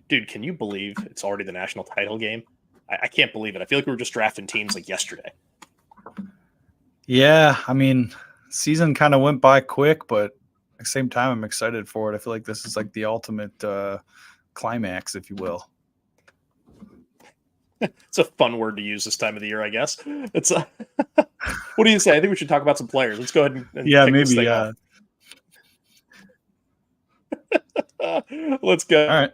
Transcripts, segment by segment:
Dude, can you believe it's already the national title game? I can't believe it. I feel like we were just drafting teams like yesterday. Yeah, I mean, season kind of went by quick, but at the same time, I'm excited for it. I feel like this is like the ultimate climax, if you will. It's a fun word to use this time of the year, I guess. It's what do you say? I think we should talk about some players. Let's go ahead and kick this thing off. Let's go. All right.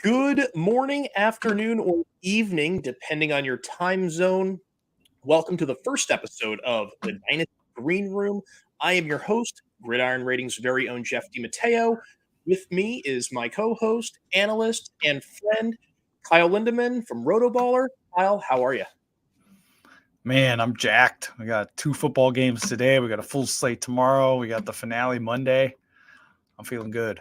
Good morning, afternoon, or evening, depending on your time zone. Welcome to the first episode of the Dynasty Green Room. I am your host, Gridiron Ratings' very own Jeff DiMatteo. With me is my co-host, analyst, and friend, Kyle Lindemann from Rotoballer. Kyle, how are you? Man, I'm jacked. We got 2 football games today. We got a full slate tomorrow. We got the finale Monday. I'm feeling good.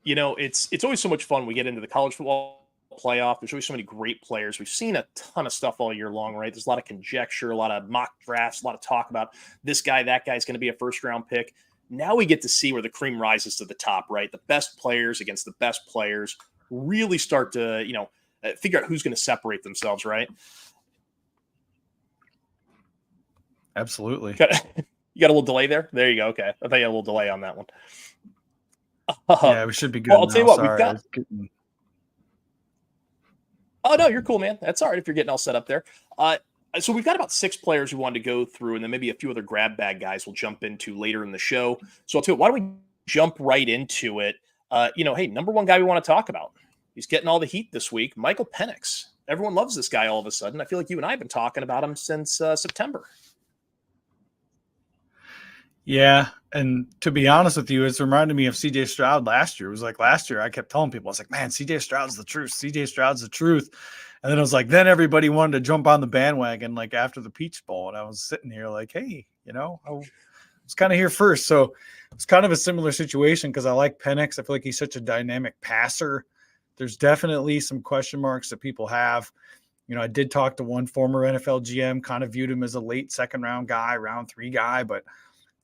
You know, it's always so much fun. We get into the college football playoff. There's always so many great players. We've seen a ton of stuff all year long, right? There's a lot of conjecture, a lot of mock drafts, a lot of talk about this guy, that guy's going to be a first-round pick. Now we get to see where the cream rises to the top, right? The best players against the best players really start to, figure out who's going to separate themselves, right? Absolutely. You got a little delay there? There you go. Okay. I thought you had a little delay on that one. Yeah, we should be good. Well, I'll tell you what, Sorry, we've got. Oh, no, you're cool, man. That's all right if you're getting all set up there. So we've got about 6 players we wanted to go through, and then maybe a few other grab bag guys we'll jump into later in the show. So I'll tell you, why don't we jump right into it? Hey, number one guy we want to talk about. He's getting all the heat this week, Michael Penix. Everyone loves this guy all of a sudden. I feel like you and I have been talking about him since September. Yeah, and to be honest with you, it's reminded me of C.J. Stroud last year. It was like last year I kept telling people, I was like, man, C.J. Stroud's the truth. C.J. Stroud's the truth. And then it was like, then everybody wanted to jump on the bandwagon like after the Peach Bowl. And I was sitting here like, hey, I was kind of here first. So it's kind of a similar situation because I like Penix. I feel like he's such a dynamic passer. There's definitely some question marks that people have. I did talk to one former NFL GM, kind of viewed him as a late second round guy, round 3 guy, but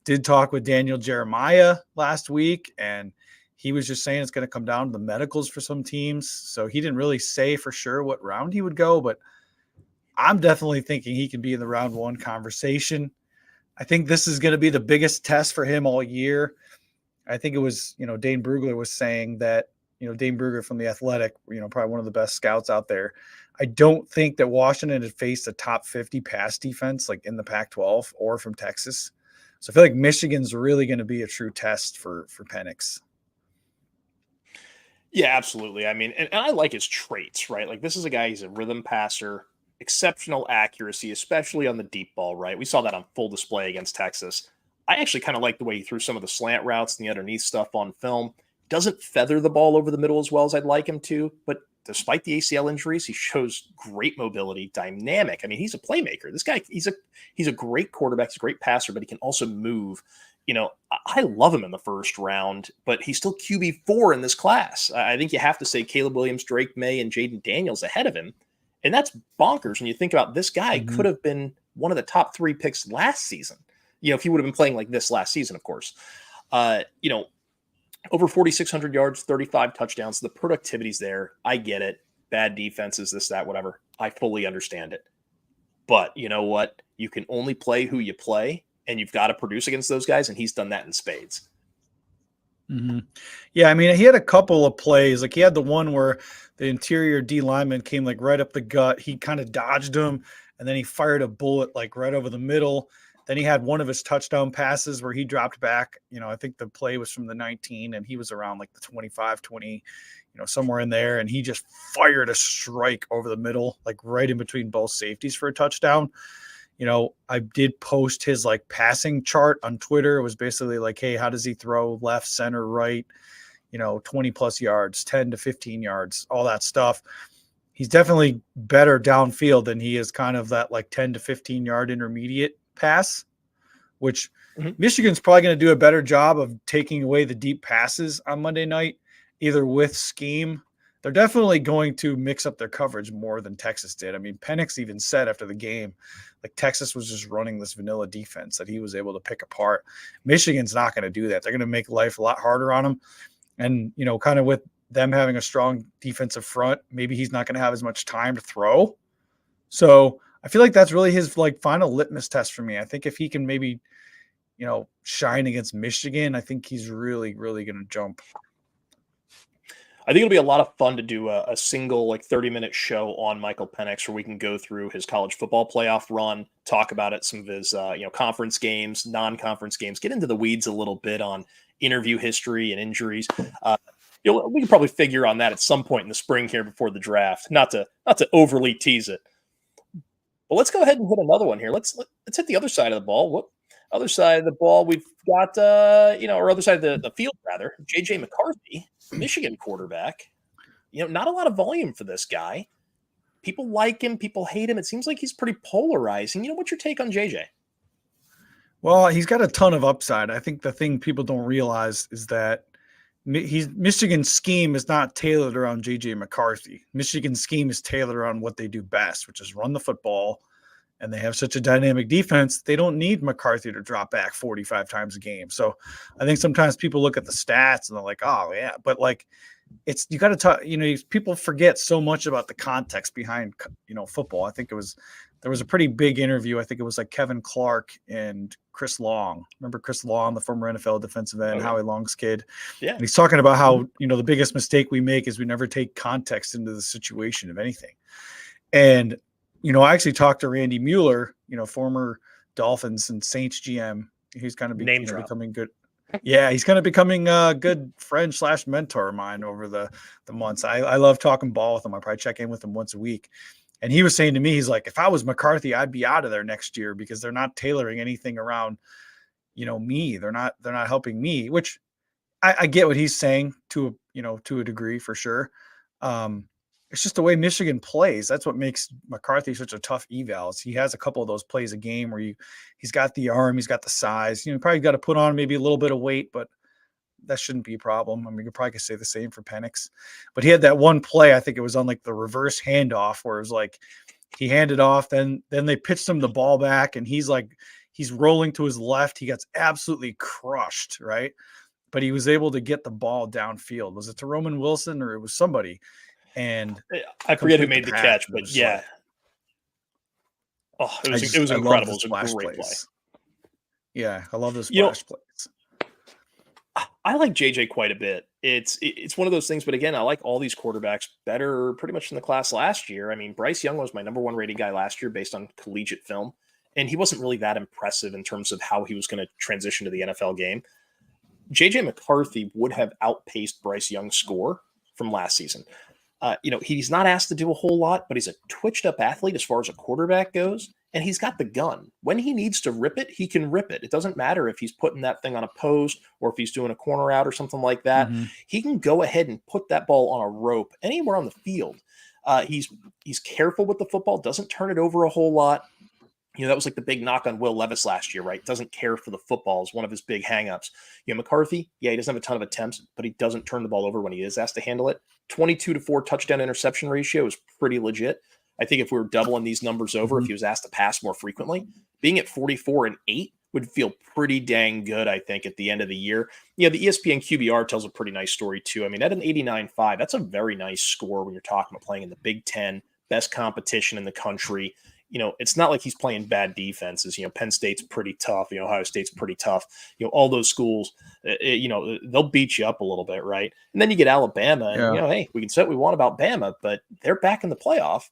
did talk with Daniel Jeremiah last week, and he was just saying it's going to come down to the medicals for some teams. So he didn't really say for sure what round he would go, but I'm definitely thinking he can be in the round 1 conversation. I think this is going to be the biggest test for him all year. I think it was, Dane Brugler was saying that, Dane Brugler from The Athletic, probably one of the best scouts out there. I don't think that Washington had faced a top 50 pass defense like in the Pac-12 or from Texas. So I feel like Michigan's really going to be a true test for Penix. Yeah, absolutely. I mean, and I like his traits, right? Like this is a guy, he's a rhythm passer, exceptional accuracy, especially on the deep ball, right? We saw that on full display against Texas. I actually kind of like the way he threw some of the slant routes and the underneath stuff on film. Doesn't feather the ball over the middle as well as I'd like him to, but despite the ACL injuries, he shows great mobility, dynamic. I mean, he's a playmaker. This guy, he's a great quarterback. He's a great passer, but he can also move. I love him in the first round, but he's still QB4 in this class. I think you have to say Caleb Williams, Drake May, and Jaden Daniels ahead of him. And that's bonkers when you think about this guy could have been one of the top 3 picks last season. If he would have been playing like this last season, of course. Over 4,600 yards, 35 touchdowns. The productivity's there. I get it. Bad defenses, this, that, whatever. I fully understand it. But you know what? You can only play who you play, and you've got to produce against those guys, and he's done that in spades. Mm-hmm. Yeah, I mean, he had a couple of plays. Like he had the one where the interior D lineman came like right up the gut. He kind of dodged him, and then he fired a bullet like right over the middle. Then he had one of his touchdown passes where he dropped back. I think the play was from the 19 and he was around like the 25, 20, somewhere in there. And he just fired a strike over the middle, like right in between both safeties for a touchdown. I did post his like passing chart on Twitter. It was basically like, hey, how does he throw left, center, right, 20 plus yards, 10 to 15 yards, all that stuff. He's definitely better downfield than he is kind of that like 10 to 15 yard intermediate pass, which Michigan's probably going to do a better job of taking away the deep passes on Monday night, either with scheme they're definitely going to mix up their coverage more than Texas did. I mean, Penix even said after the game, like Texas was just running this vanilla defense that he was able to pick apart. Michigan's not going to do that. They're going to make life a lot harder on him. And, you know, kind of with them having a strong defensive front, maybe he's not going to have as much time to throw. So I feel like that's really his like final litmus test for me. I think if he can maybe, you know, shine against Michigan, I think he's really, really going to jump. I think it'll be a lot of fun to do a single like 30-minute show on Michael Penix where we can go through his college football playoff run, talk about it, some of his conference games, non-conference games, get into the weeds a little bit on interview history and injuries. We can probably figure on that at some point in the spring here before the draft. Not to overly tease it. But let's go ahead and hit another one here. Let's hit the other side of the ball. What other side of the ball we've got? Or other side of the field rather. JJ McCarthy, Michigan quarterback. You know, not a lot of volume for this guy. People like him, people hate him. It seems like he's pretty polarizing. You know, what's your take on JJ? Well, he's got a ton of upside. I think the thing people don't realize is that Michigan's scheme is not tailored around JJ McCarthy. Michigan's scheme is tailored around what they do best, which is run the football. And they have such a dynamic defense, they don't need McCarthy to drop back 45 times a game. So I think sometimes people look at the stats and they're like, oh, yeah. But, like, it's you got to talk, you know, people forget so much about the context behind, you know, football. I think there was a pretty big interview. I think it was like Kevin Clark and Chris Long. Remember Chris Long, the former NFL defensive end, Howie Long's kid? Yeah. And he's talking about how, you know, the biggest mistake we make is we never take context into the situation of anything. And, you know, I actually talked to Randy Mueller, you know, former Dolphins and Saints GM. He's kind of becoming good. Yeah, he's kind of becoming a good friend / mentor of mine over the months. I love talking ball with him. I probably check in with him once a week. And he was saying to me, he's like, if I was McCarthy, I'd be out of there next year because they're not tailoring anything around, you know, me. They're not helping me, which I get what he's saying to a degree for sure. It's just the way Michigan plays. That's what makes McCarthy such a tough eval. He has a couple of those plays a game where he's got the arm, he's got the size. You know, probably got to put on maybe a little bit of weight, but that shouldn't be a problem. I mean, you probably could say the same for Penix. But he had that one play, I think it was on like the reverse handoff where it was like he handed off, then they pitched him the ball back, and he's rolling to his left. He gets absolutely crushed, right? But he was able to get the ball downfield. Was it to Roman Wilson or it was somebody? And I forget who made the catch, but yeah. It was incredible. It was a great play. Yeah, I love those splash plays. I like JJ quite a bit. It's one of those things, but again, I like all these quarterbacks better pretty much in the class last year. I mean, Bryce Young was my number one rated guy last year based on collegiate film, and he wasn't really that impressive in terms of how he was going to transition to the NFL game. JJ McCarthy would have outpaced Bryce Young's score from last season. He's not asked to do a whole lot, but he's a twitched up athlete as far as a quarterback goes, and he's got the gun. When he needs to rip it, he can rip it. It doesn't matter if he's putting that thing on a post or if he's doing a corner out or something like that. Mm-hmm. He can go ahead and put that ball on a rope anywhere on the field. He's careful with the football, doesn't turn it over a whole lot. You know, that was like the big knock on Will Levis last year, right? Doesn't care for the football is one of his big hangups. You know, McCarthy, he doesn't have a ton of attempts, but he doesn't turn the ball over when he is asked to handle it. 22-4 touchdown interception ratio is pretty legit. I think if we were doubling these numbers over, if he was asked to pass more frequently, being at 44-8 would feel pretty dang good, I think, at the end of the year. You know, the ESPN QBR tells a pretty nice story, too. I mean, at an 89.5, that's a very nice score when you're talking about playing in the Big Ten, best competition in the country. You know, it's not like he's playing bad defenses. You know, Penn State's pretty tough. You know, Ohio State's pretty tough. You know, all those schools, they'll beat you up a little bit, right? And then you get Alabama, and, hey, we can say what we want about Bama, but they're back in the playoff.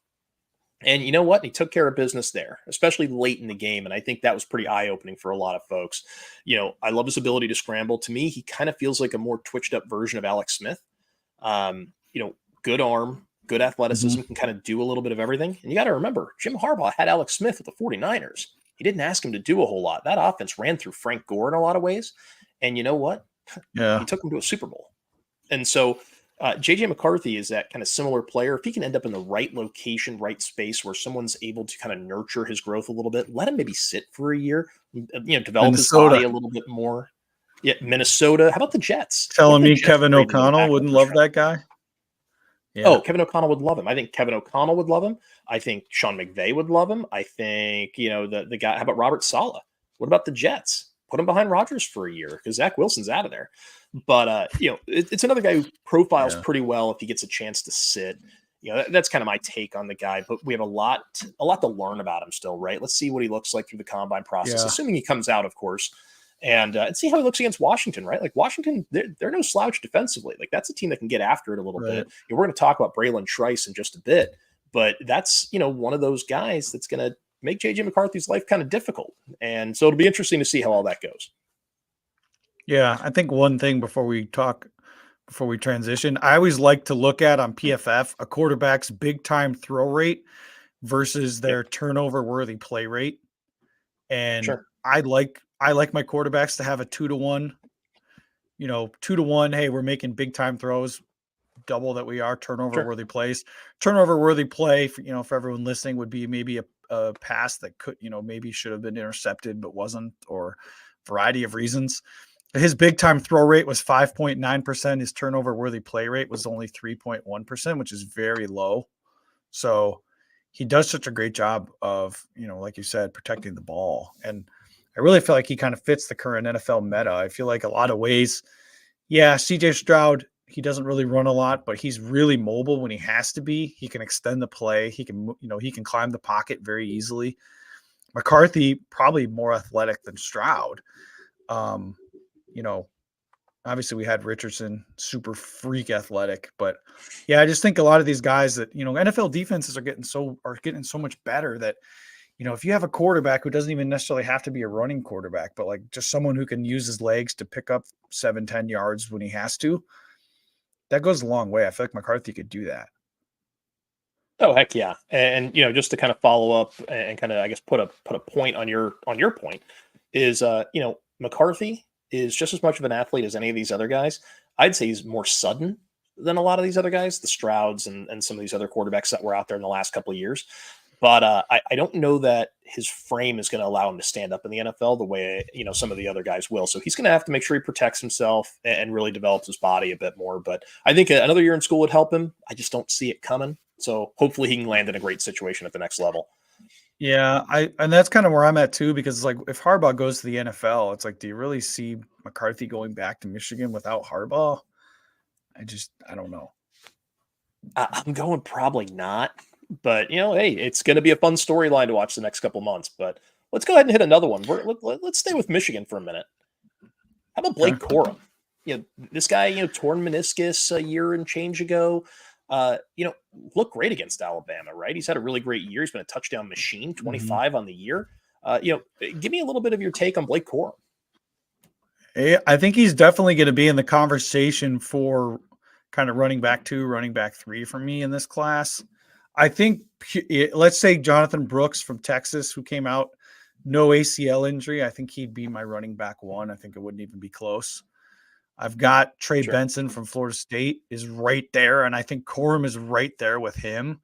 And you know what? He took care of business there, especially late in the game. And I think that was pretty eye-opening for a lot of folks. You know, I love his ability to scramble. To me, he kind of feels like a more twitched-up version of Alex Smith. Good arm. Good athleticism, can kind of do a little bit of everything. And you got to remember, Jim Harbaugh had Alex Smith with the 49ers. He didn't ask him to do a whole lot. That offense ran through Frank Gore in a lot of ways. And you know what? Yeah. He took him to a Super Bowl. And so JJ McCarthy is that kind of similar player. If he can end up in the right location, right space where someone's able to kind of nurture his growth a little bit, let him maybe sit for a year, develop his body a little bit more. Yeah, Minnesota. How about the Jets? Telling me Kevin O'Connell wouldn't love that guy? Yeah. Oh, Kevin O'Connell would love him. I think Kevin O'Connell would love him. I think Sean McVay would love him. I think, the guy, how about Robert Saleh? What about the Jets? Put him behind Rodgers for a year because Zach Wilson's out of there. But, it's another guy who profiles Yeah. pretty well if he gets a chance to sit. That's kind of my take on the guy, but we have a lot to learn about him still, right? Let's see what he looks like through the combine process, Yeah. assuming he comes out, of course, and see how he looks against Washington, right? Like Washington, they're no slouch defensively. Like that's a team that can get after it a little Right. bit. We're going to talk about Braylon Trice in just a bit, but that's one of those guys that's going to make JJ McCarthy's life kind of difficult, and so it'll be interesting to see how all that goes. Yeah. I think one thing before we transition, I always like to look at on PFF a quarterback's big time throw rate versus Yep, their turnover worthy play rate. And sure. I like my quarterbacks to have a 2-to-1, 2-to-1. Hey, we're making big time throws, double that we are turnover Sure. worthy plays. Turnover worthy play for everyone listening would be maybe a pass that could, maybe should have been intercepted, but wasn't, or variety of reasons. His big time throw rate was 5.9%. His turnover worthy play rate was only 3.1%, which is very low. So he does such a great job of, like you said, protecting the ball. And I really feel like he kind of fits the current NFL meta. I feel like a lot of ways, yeah, CJ Stroud, he doesn't really run a lot, but he's really mobile when he has to be. He can extend the play. He can, he can climb the pocket very easily. McCarthy, probably more athletic than Stroud. Um, you know, Obviously we had Richardson, super freak athletic, but yeah, I just think a lot of these guys that, NFL defenses are getting so much better that, if you have a quarterback who doesn't even necessarily have to be a running quarterback, but like just someone who can use his legs to pick up 7-10 yards when he has to, that goes a long way. I feel like McCarthy could do that. Oh heck yeah, and just to kind of follow up and kind of I guess put a point on your point is McCarthy is just as much of an athlete as any of these other guys. I'd say he's more sudden than a lot of these other guys, the Strouds and some of these other quarterbacks that were out there in the last couple of years. But I don't know that his frame is going to allow him to stand up in the NFL the way some of the other guys will. So he's going to have to make sure he protects himself and really develops his body a bit more. But I think another year in school would help him. I just don't see it coming. So hopefully he can land in a great situation at the next level. Yeah, and that's kind of where I'm at too, because it's like if Harbaugh goes to the NFL, it's like, do you really see McCarthy going back to Michigan without Harbaugh? I don't know. I'm going probably not. But hey, it's going to be a fun storyline to watch the next couple months. But let's go ahead and hit another one. Let's stay with Michigan for a minute. How about Okay. Blake Corum? This guy, torn meniscus a year and change ago. Looked great against Alabama, right? He's had a really great year. He's been a touchdown machine, 25 on the year. Give me a little bit of your take on Blake Corum. I think he's definitely going to be in the conversation for kind of running back 2, running back 3 for me in this class. I think, let's say Jonathan Brooks from Texas, who came out, no ACL injury. I think he'd be my running back 1. I think it wouldn't even be close. I've got Trey Sure. Benson from Florida State is right there, and I think Corum is right there with him.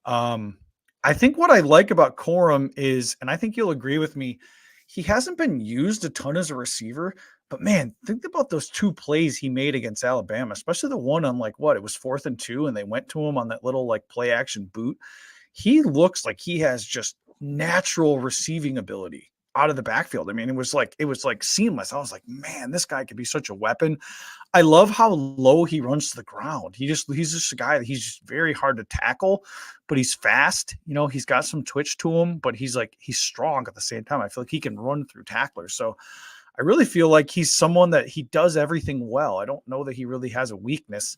I think what I like about Corum is, and I think you'll agree with me, he hasn't been used a ton as a receiver, but man, think about those 2 plays he made against Alabama, especially the one on it was 4th and 2, and they went to him on that little play action boot. He looks like he has just natural receiving ability out of the backfield. I mean, it was like seamless. I was like, man, this guy could be such a weapon. I love how low he runs to the ground. He's just a guy that he's just very hard to tackle, but he's fast. He's got some twitch to him, but he's strong at the same time. I feel like he can run through tacklers. So I really feel like he's someone that he does everything well. I don't know that he really has a weakness.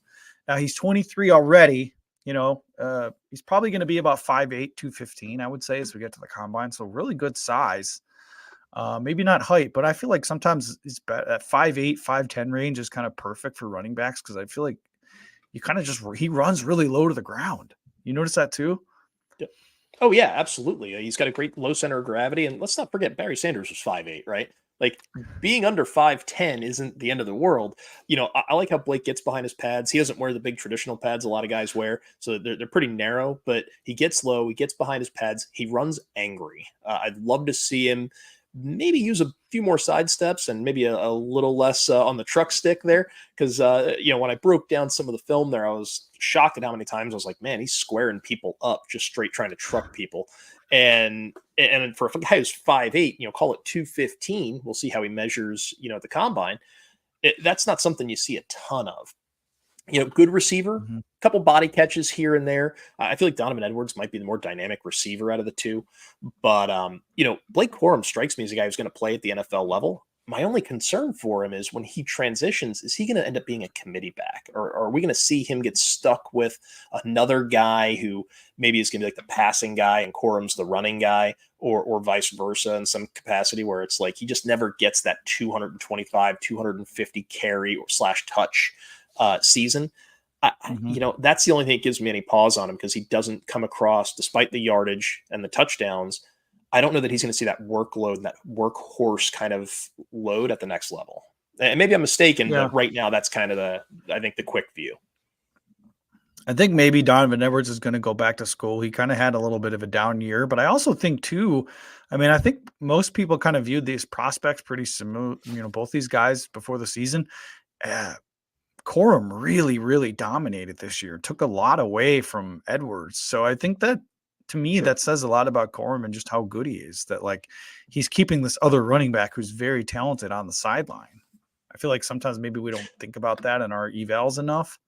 Now he's 23 already. He's probably going to be about 5'8", 215, I would say, as we get to the combine. So really good size. Maybe not height, but I feel like sometimes it's at 5'8", 5'10" range is kind of perfect for running backs, because I feel like you kind of he runs really low to the ground. You notice that too? Oh yeah, absolutely. He's got a great low center of gravity, and let's not forget Barry Sanders was 5'8", right? Like being under 5'10" isn't the end of the world. I like how Blake gets behind his pads. He doesn't wear the big traditional pads a lot of guys wear, so they're pretty narrow. But he gets low, he gets behind his pads, he runs angry. I'd love to see him maybe use a few more side steps and maybe a little less on the truck stick there. Because, when I broke down some of the film there, I was shocked at how many times I was like, man, he's squaring people up just straight trying to truck people. And for a guy who's 5'8", call it 215, we'll see how he measures, at the combine. That's not something you see a ton of. Good receiver, Mhm. couple body catches here and there. I feel like Donovan Edwards might be the more dynamic receiver out of the two. But, Blake Corum strikes me as a guy who's going to play at the NFL level. My only concern for him is when he transitions, is he going to end up being a committee back? Or are we going to see him get stuck with another guy who maybe is going to be like the passing guy and Corum's the running guy, or vice versa in some capacity where it's like he just never gets that 225, 250 carry or / touch season. That's the only thing that gives me any pause on him, because he doesn't come across, despite the yardage and the touchdowns. I don't know that he's going to see that workload, that workhorse kind of load at the next level. And maybe I'm mistaken, Yeah. but right now that's kind of the quick view. I think maybe Donovan Edwards is going to go back to school. He kind of had a little bit of a down year, but I also think too, I think most people kind of viewed these prospects pretty similar, both these guys before the season. Corum really, really dominated this year, took a lot away from Edwards. So I think that, to me, that says a lot about Corum and just how good he is, that like he's keeping this other running back who's very talented on the sideline. I feel like sometimes maybe we don't think about that in our evals enough.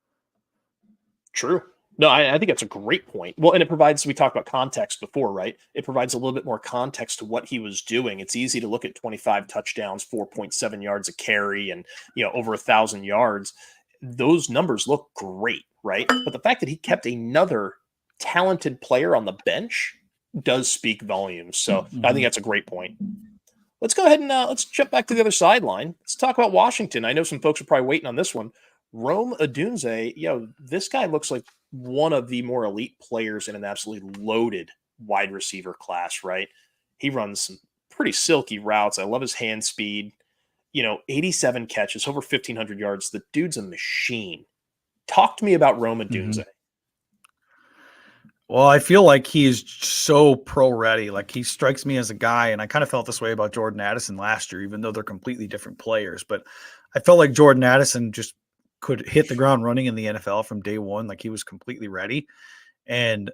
True. No, I think that's a great point. Well, and it provides, we talked about context before, right? It provides a little bit more context to what he was doing. It's easy to look at 25 touchdowns, 4.7 yards a carry, and, over 1,000 yards. Those numbers look great, right? But the fact that he kept another talented player on the bench does speak volumes. So I think that's a great point. Let's go ahead and let's jump back to the other sideline. Let's talk about Washington. I know some folks are probably waiting on this one. Rome Odunze, this guy looks like one of the more elite players in an absolutely loaded wide receiver class, right? He runs some pretty silky routes. I love his hand speed. 87 catches, over 1,500 yards. The dude's a machine. Talk to me about Rome Odunze. Well, I feel like he is so pro ready. Like, he strikes me as a guy, and I kind of felt this way about Jordan Addison last year, even though they're completely different players. But I felt like Jordan Addison just could hit the ground running in the NFL from day one. Like, he was completely ready. And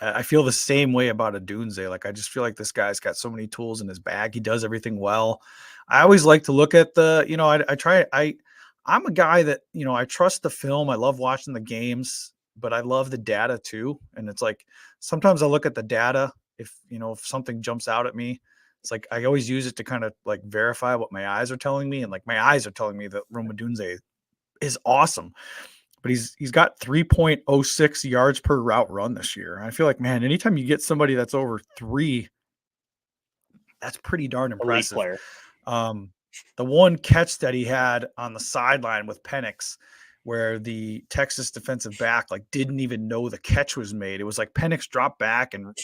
I feel the same way about Odunze. Like, I just feel like this guy's got so many tools in his bag. He does everything well. I always like to look at I'm a guy that, I trust the film. I love watching the games, but I love the data too. And it's like, sometimes I look at the data. If something jumps out at me, it's like, I always use it to kind of like verify what my eyes are telling me. And like, my eyes are telling me that Rome Odunze is awesome, but he's got 3.06 yards per route run this year. I feel like, man, anytime you get somebody that's over 3, that's pretty darn impressive. Elite player. The one catch that he had on the sideline with Penix, where the Texas defensive back like didn't even know the catch was made. It was like Penix dropped back and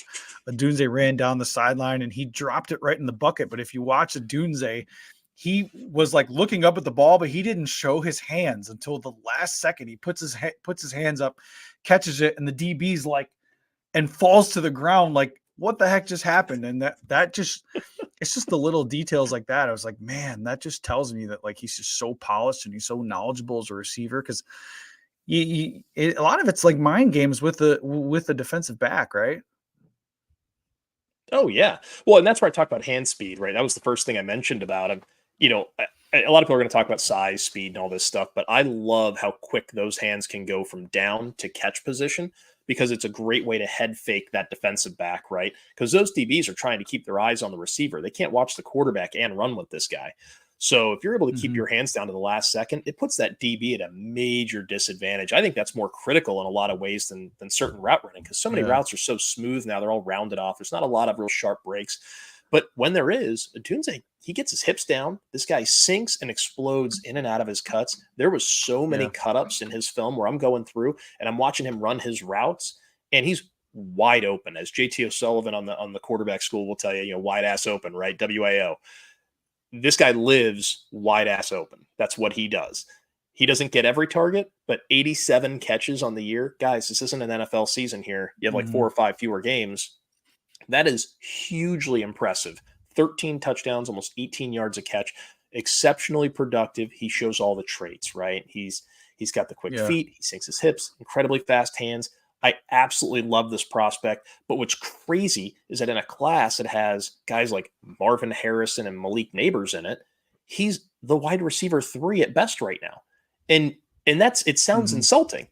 Odunze ran down the sideline and he dropped it right in the bucket. But if you watch Odunze, he was like looking up at the ball, but he didn't show his hands until the last second. He puts his hands up, catches it, and the DB's like, and falls to the ground. Like, what the heck just happened? And that just, it's just the little details like that. I was like, man, that just tells me that like he's just so polished and he's so knowledgeable as a receiver, because a lot of it's like mind games with the defensive back, right? Oh yeah. Well, and that's where I talk about hand speed, right? That was the first thing I mentioned about him. A lot of people are going to talk about size, speed, and all this stuff, but I love how quick those hands can go from down to catch position, because it's a great way to head fake that defensive back, right? Because those DBs are trying to keep their eyes on the receiver. They can't watch the quarterback and run with this guy. So if you're able to keep your hands down to the last second, it puts that DB at a major disadvantage. I think that's more critical in a lot of ways than certain route running, because so many routes are so smooth now. They're all rounded off. There's not a lot of real sharp breaks. But when there is, Odunze, he gets his hips down. This guy sinks and explodes in and out of his cuts. There was so many cut-ups in his film where I'm going through and I'm watching him run his routes, and he's wide open. As JT O'Sullivan on the quarterback school will tell you, wide ass open, right? WAO. This guy lives wide ass open. That's what he does. He doesn't get every target, but 87 catches on the year. Guys, this isn't an NFL season here. You have like 4 or 5 fewer games. That is hugely impressive 13 touchdowns, almost 18 yards a catch, exceptionally productive. He shows all the traits, right? He's got the quick Yeah. feet, he sinks his hips, incredibly fast hands. I absolutely love this prospect. But what's crazy is that in a class that has guys like Marvin Harrison and Malik Neighbors in it, he's the wide receiver 3 at best right now. And it sounds insulting,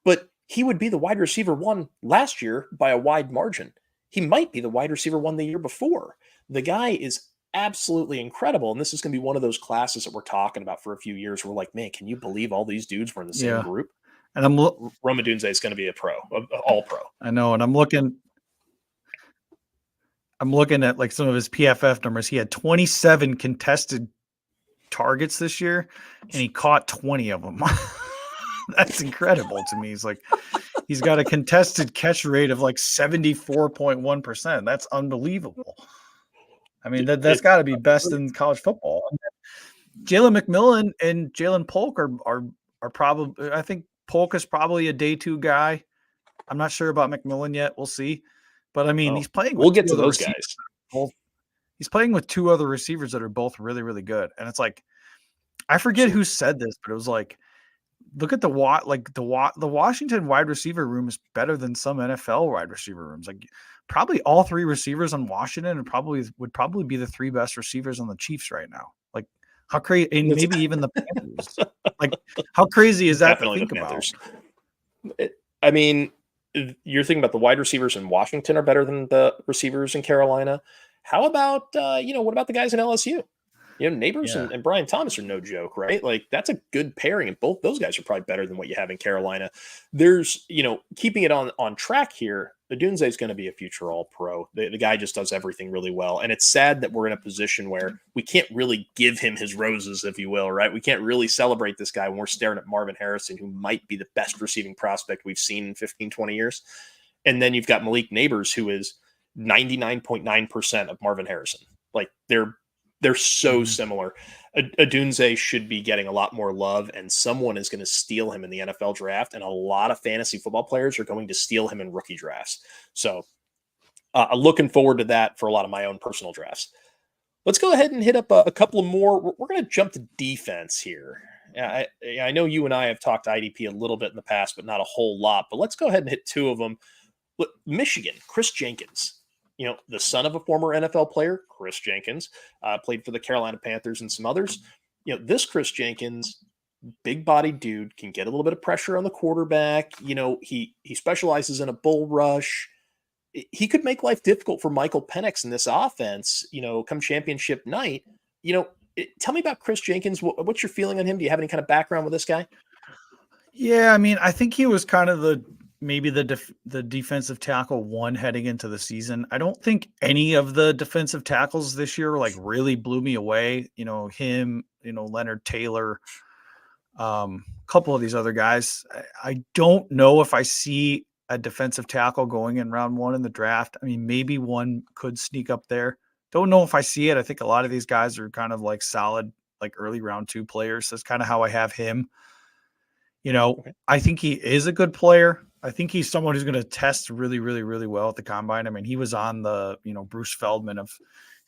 but he would be the wide receiver 1 last year by a wide margin. He might be the wide receiver 1 the year before. The guy is absolutely incredible. And this is going to be one of those classes that we're talking about for a few years. We're like, man, can you believe all these dudes were in the same group? And Rome Odunze is going to be a pro, all pro. I know. And I'm looking at like some of his PFF numbers. He had 27 contested targets this year, and he caught 20 of them. That's incredible to me. He's got a contested catch rate of like 74.1%. That's unbelievable. I mean, that's got to be best in college football. Jalen McMillan and Jalen Polk are probably, I think Polk is probably a day 2 guy. I'm not sure about McMillan yet. We'll see. But I mean, he's playing. We'll get to those guys. He's playing with 2 other receivers that are both really, really good. And it's like, I forget who said this, but it was like, look at the Washington wide receiver room is better than some NFL wide receiver rooms. Like probably all 3 receivers on Washington would probably be the 3 best receivers on the Chiefs right now. Like how crazy, and maybe even the Panthers. Like how crazy is that to think about? I mean, you're thinking about the wide receivers in Washington are better than the receivers in Carolina. How about, what about the guys in LSU? Neighbors and Brian Thomas are no joke, right? Like that's a good pairing, and both those guys are probably better than what you have in Carolina. There's, keeping it on track here, Odunze is going to be a future All-Pro. The guy just does everything really well, and it's sad that we're in a position where we can't really give him his roses, if you will, right? We can't really celebrate this guy when we're staring at Marvin Harrison, who might be the best receiving prospect we've seen in 15, 20 years. And then you've got Malik Neighbors, who is 99.9% of Marvin Harrison. Like they're so similar. Odunze should be getting a lot more love, and someone is going to steal him in the NFL draft, and a lot of fantasy football players are going to steal him in rookie drafts. So looking forward to that for a lot of my own personal drafts. Let's go ahead and hit up a couple of more. We're going to jump to defense here. I know you and I have talked IDP a little bit in the past, but not a whole lot. But let's go ahead and hit 2 of them. Look, Michigan, Chris Jenkins. The son of a former NFL player, Chris Jenkins, played for the Carolina Panthers and some others. This Chris Jenkins, big-bodied dude, can get a little bit of pressure on the quarterback. He specializes in a bull rush. He could make life difficult for Michael Penix in this offense, come championship night. Tell me about Chris Jenkins. What's your feeling on him? Do you have any kind of background with this guy? Yeah, I mean, I think he was kind of maybe the defensive tackle 1 heading into the season. I don't think any of the defensive tackles this year like really blew me away. Him, Leonard Taylor, couple of these other guys. I don't know if I see a defensive tackle going in round 1 in the draft. I mean, maybe one could sneak up there. Don't know if I see it. I think a lot of these guys are kind of like solid, like early round 2 players. That's kind of how I have him. I think he is a good player. I think he's someone who's going to test really, really, really well at the combine. I mean, he was on the, Bruce Feldman of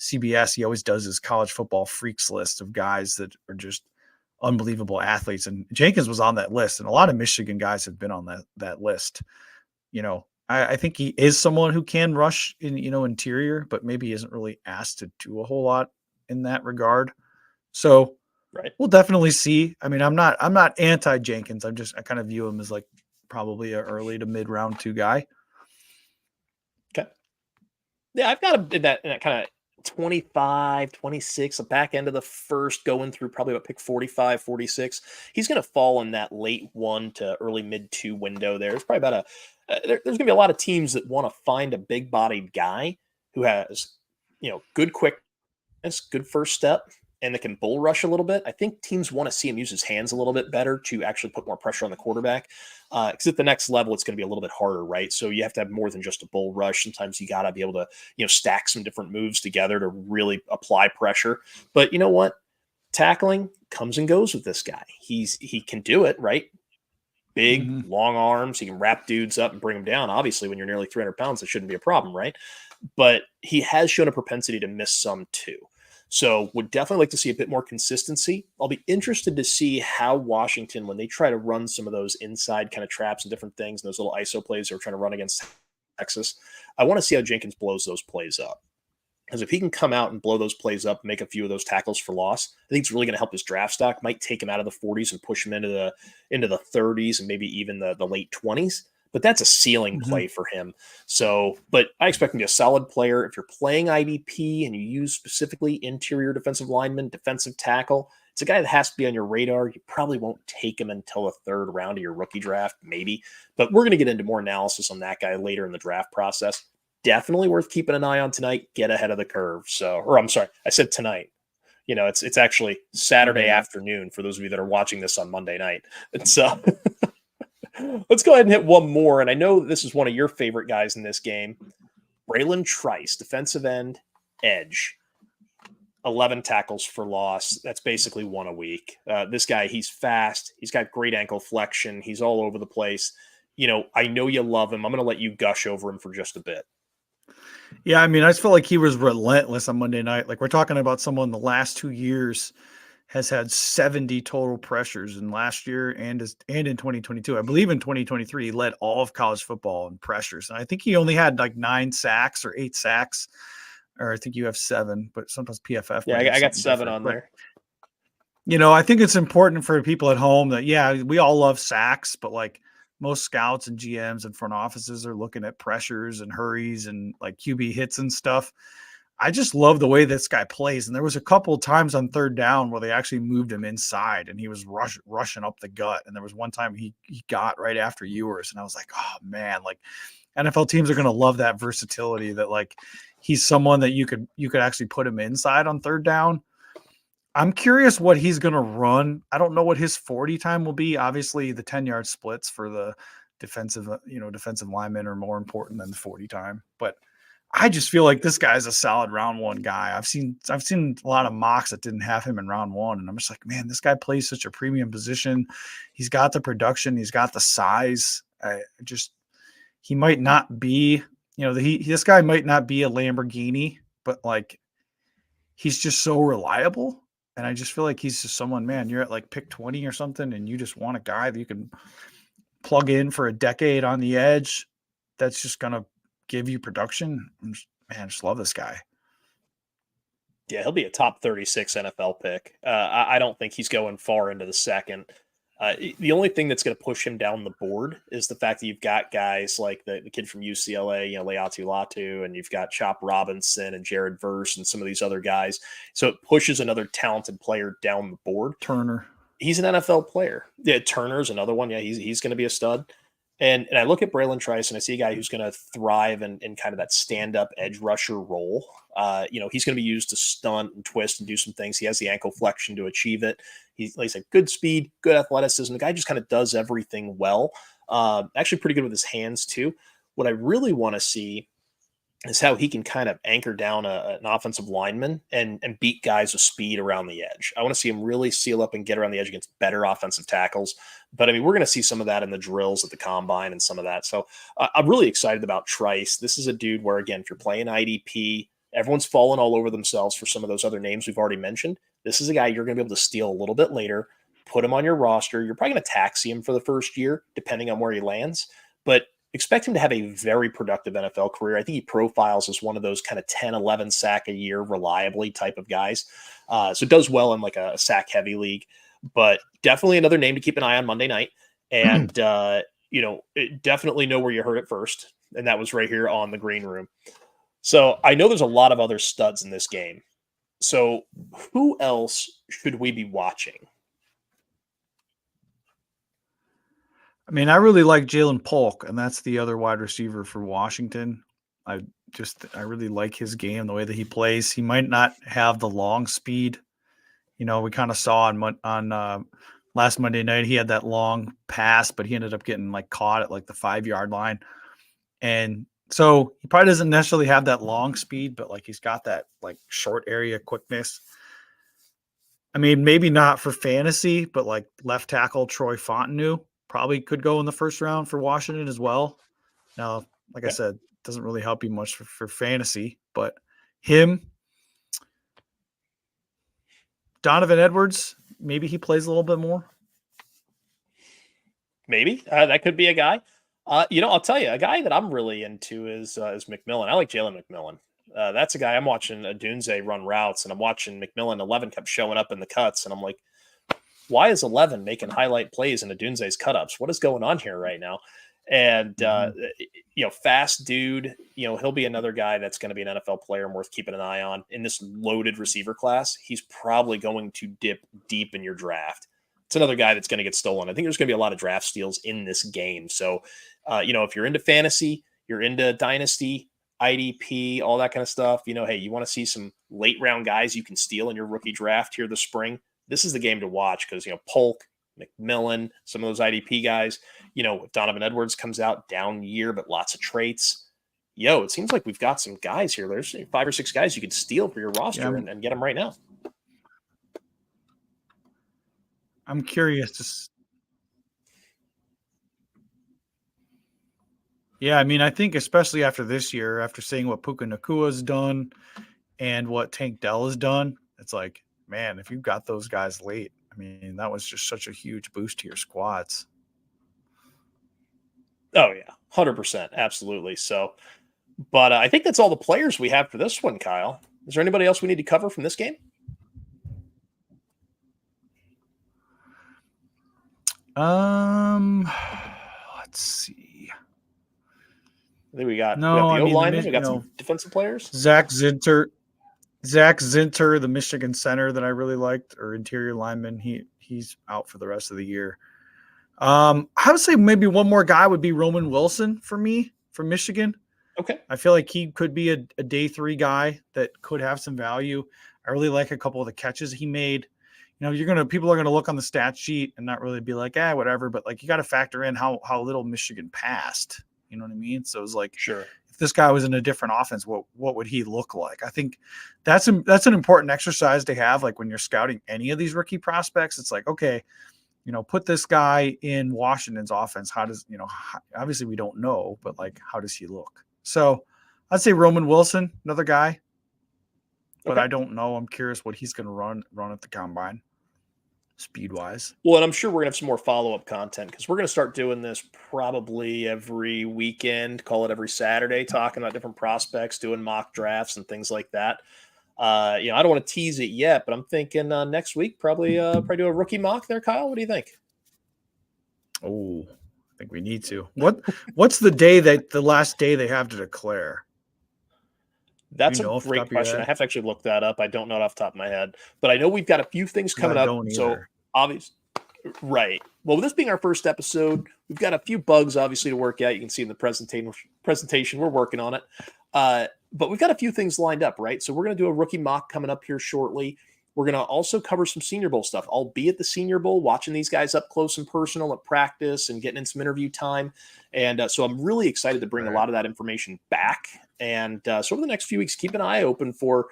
CBS. He always does his college football freaks list of guys that are just unbelievable athletes. And Jenkins was on that list. And a lot of Michigan guys have been on that list. I think he is someone who can rush in, interior, but maybe isn't really asked to do a whole lot in that regard. So right, we'll definitely see. I mean, I'm not anti Jenkins. I kind of view him as like probably an early to mid round 2 guy. Okay. Yeah, I've got him in that kind of 25, 26, the back end of the first, going through probably about pick 45, 46. He's going to fall in that late 1 to early mid 2 window there. It's probably about there's going to be a lot of teams that want to find a big bodied guy who has, good quickness, good first step, and that can bull rush a little bit. I think teams want to see him use his hands a little bit better to actually put more pressure on the quarterback. Because at the next level, it's going to be a little bit harder, right? So you have to have more than just a bull rush. Sometimes you got to be able to, stack some different moves together to really apply pressure. But you know what? Tackling comes and goes with this guy. He can do it, right? Big, long arms. He can wrap dudes up and bring them down. Obviously, when you're nearly 300 pounds, it shouldn't be a problem, right? but he has shown a propensity to miss some too. So would definitely like to see a bit more consistency. I'll be interested to see how Washington, when they try to run some of those inside kind of traps and different things, and those little ISO plays they're trying to run against Texas, I want to see how Jenkins blows those plays up. Because if he can come out and blow those plays up, make a few of those tackles for loss, I think it's really going to help his draft stock. Might take him out of the 40s and push him into the 30s and maybe even the late 20s. But that's a ceiling play for him. So, but I expect him to be a solid player. If you're playing IDP and you use specifically interior defensive lineman, defensive tackle, it's a guy that has to be on your radar. You probably won't take him until the third round of your rookie draft, maybe. But we're going to get into more analysis on that guy later in the draft process. Definitely worth keeping an eye on tonight. Get ahead of the curve. So, or I'm sorry, I said tonight. It's actually Saturday afternoon for those of you that are watching this on Monday night. It's let's go ahead and hit one more. And I know this is one of your favorite guys in this game. Braylon Trice, defensive end, edge. 11 tackles for loss. That's basically one a week. This guy, he's fast. He's got great ankle flexion. He's all over the place. I know you love him. I'm going to let you gush over him for just a bit. Yeah, I mean, I just felt like he was relentless on Monday night. Like, we're talking about someone the last 2 years has had 70 total pressures in last year and in 2022. I believe in 2023, he led all of college football in pressures. And I think he only had like 9 sacks or 8 sacks, or I think you have 7, but sometimes PFF. Yeah, I got 7 on there. I think it's important for people at home that, yeah, we all love sacks, but like most scouts and GMs and front offices are looking at pressures and hurries and like QB hits and stuff. I just love the way this guy plays. And there was a couple of times on third down where they actually moved him inside and he was rushing up the gut. And there was one time he got right after Ewers. And I was like, oh man, like NFL teams are going to love that versatility, that like he's someone that you could actually put him inside on third down. I'm curious what he's going to run. I don't know what his 40 time will be. Obviously the 10-yard splits for the defensive linemen are more important than the 40 time, but I just feel like this guy's a solid round 1 guy. I've seen a lot of mocks that didn't have him in round 1. And I'm just like, man, this guy plays such a premium position. He's got the production. He's got the size. He might not be, this guy might not be a Lamborghini, but like, he's just so reliable. And I just feel like he's just someone, man, you're at like pick 20 or something, and you just want a guy that you can plug in for a decade on the edge. That's just going to give you production. I just love this guy. Yeah, he'll be a top 36 NFL pick. I don't think he's going far into the second. The only thing that's going to push him down the board is the fact that you've got guys like the kid from UCLA, Leatu Latu, and you've got Chop Robinson and Jared Verse and some of these other guys. So it pushes another talented player down the board. Turner. He's an NFL player. Yeah, Turner's another one. Yeah, he's going to be a stud. And I look at Braylon Trice and I see a guy who's going to thrive in kind of that stand-up edge rusher role. He's going to be used to stunt and twist and do some things. He has the ankle flexion to achieve it. He's, like I said, good speed, good athleticism. The guy just kind of does everything well. Actually pretty good with his hands too. What I really want to see is how he can kind of anchor down an offensive lineman and beat guys with speed around the edge. I want to see him really seal up and get around the edge against better offensive tackles. But I mean, we're going to see some of that in the drills at the combine and some of that. So I'm really excited about Trice. This is a dude where, again, if you're playing IDP, everyone's fallen all over themselves for some of those other names we've already mentioned. This is a guy you're going to be able to steal a little bit later, put him on your roster. You're probably going to taxi him for the first year, depending on where he lands. But expect him to have a very productive NFL career. I think he profiles as one of those kind of 10, 11 sack a year reliably type of guys. So it does well in like a sack heavy league, but definitely another name to keep an eye on Monday night. And, definitely know where you heard it first. And that was right here on the Green Room. So I know there's a lot of other studs in this game. So who else should we be watching? I mean, I really like Jalen Polk, and that's the other wide receiver for Washington. I really like his game, the way that he plays. He might not have the long speed. We kind of saw on last Monday night, he had that long pass, but he ended up getting like caught at like the 5-yard line. And so he probably doesn't necessarily have that long speed, but like he's got that like short area quickness. I mean, maybe not for fantasy, but like left tackle Troy Fontenot probably could go in the first round for Washington as well. Now, like I said, doesn't really help you much for fantasy. But him, Donovan Edwards, maybe he plays a little bit more. Maybe that could be a guy. I'll tell you, a guy that I'm really into is McMillan. I like Jalen McMillan. That's a guy I'm watching Odunze run routes, and I'm watching McMillan. 11 kept showing up in the cuts, and I'm like, why is 11 making highlight plays in Odunze's cut-ups? What is going on here right now? And fast dude. He'll be another guy that's going to be an NFL player and worth keeping an eye on in this loaded receiver class. He's probably going to dip deep in your draft. It's another guy that's going to get stolen. I think there's going to be a lot of draft steals in this game. So, if you're into fantasy, you're into Dynasty, IDP, all that kind of stuff, hey, you want to see some late round guys you can steal in your rookie draft here this spring. This is the game to watch because, Polk, McMillan, some of those IDP guys, if Donovan Edwards comes out down year, but lots of traits. It seems like we've got some guys here. There's 5 or 6 guys you can steal for your roster and get them right now. I'm curious Yeah, I mean, I think especially after this year, after seeing what Puka Nacua has done and what Tank Dell has done, it's like, man, if you've got those guys late, I mean, that was just such a huge boost to your squads. Oh, yeah, 100%. Absolutely. So, but I think that's all the players we have for this one, Kyle. Is there anybody else we need to cover from this game? Let's see. I think we got the O-linemen. We got some defensive players. Zach Zinter, the Michigan center that I really liked, or interior lineman. He's out for the rest of the year. I would say maybe one more guy would be Roman Wilson for me from Michigan. Okay. I feel like he could be a day 3 guy that could have some value. I really like a couple of the catches he made. People are going to look on the stat sheet and not really be like, whatever. But like, you got to factor in how little Michigan passed. You know what I mean? So it was like, sure, if this guy was in a different offense, what would he look like? I think that's an important exercise to have. Like when you're scouting any of these rookie prospects, it's like, okay, put this guy in Washington's offense. How does, obviously we don't know, but like, how does he look? So I'd say Roman Wilson, another guy, but okay. I don't know. I'm curious what he's going to run at the combine speed wise. Well, and I'm sure we're gonna have some more follow-up content because we're gonna start doing this probably every weekend, call it every Saturday, talking about different prospects, doing mock drafts and things like that. I don't want to tease it yet, but I'm thinking next week probably do a rookie mock there, Kyle. What do you think? Oh, I think we need to. What's the last day they have to declare? That's a great question. I have to actually look that up. I don't know it off the top of my head, but I know we've got a few things coming up. So obviously, right. Well, with this being our first episode, we've got a few bugs obviously to work out. You can see in the presentation, we're working on it. But we've got a few things lined up, right? So we're going to do a rookie mock coming up here shortly. We're going to also cover some Senior Bowl stuff. I'll be at the Senior Bowl watching these guys up close and personal at practice and getting in some interview time. And so I'm really excited to bring a lot of that information back. And so over the next few weeks, keep an eye open for,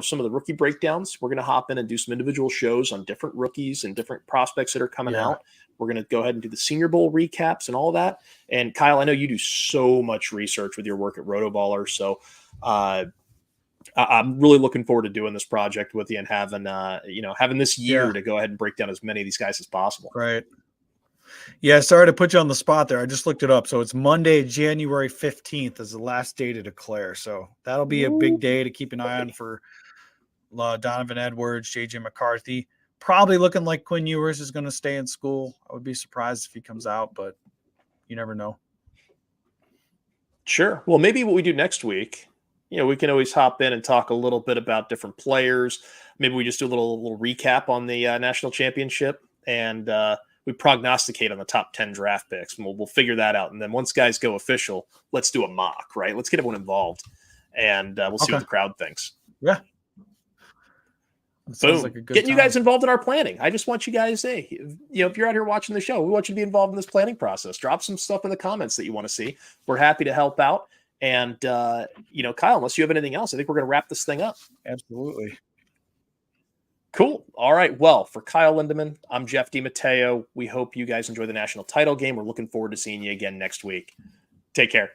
some of the rookie breakdowns. We're going to hop in and do some individual shows on different rookies and different prospects that are coming out. We're going to go ahead and do the Senior Bowl recaps and all of that. And Kyle, I know you do so much research with your work at Rotoballer. So I'm really looking forward to doing this project with you and having this year to go ahead and break down as many of these guys as possible. Right. Yeah, sorry to put you on the spot there. I just looked it up. So it's Monday, January 15th is the last day to declare. So that'll be a big day to keep an eye on for Donovan Edwards, JJ McCarthy. Probably looking like Quinn Ewers is going to stay in school. I would be surprised if he comes out, but you never know. Sure. Well, maybe what we do next week, we can always hop in and talk a little bit about different players. Maybe we just do a little recap on the national championship and we prognosticate on the top 10 draft picks. And we'll figure that out. And then once guys go official, let's do a mock, right? Let's get everyone involved and we'll see what the crowd thinks. Yeah. Boom. Like getting you guys involved in our planning. I just want you guys, if you're out here watching the show, we want you to be involved in this planning process. Drop some stuff in the comments that you want to see. We're happy to help out. And, Kyle, unless you have anything else, I think we're going to wrap this thing up. Absolutely. Cool. All right. Well, for Kyle Lindemann, I'm Jeff DiMatteo. We hope you guys enjoy the national title game. We're looking forward to seeing you again next week. Take care.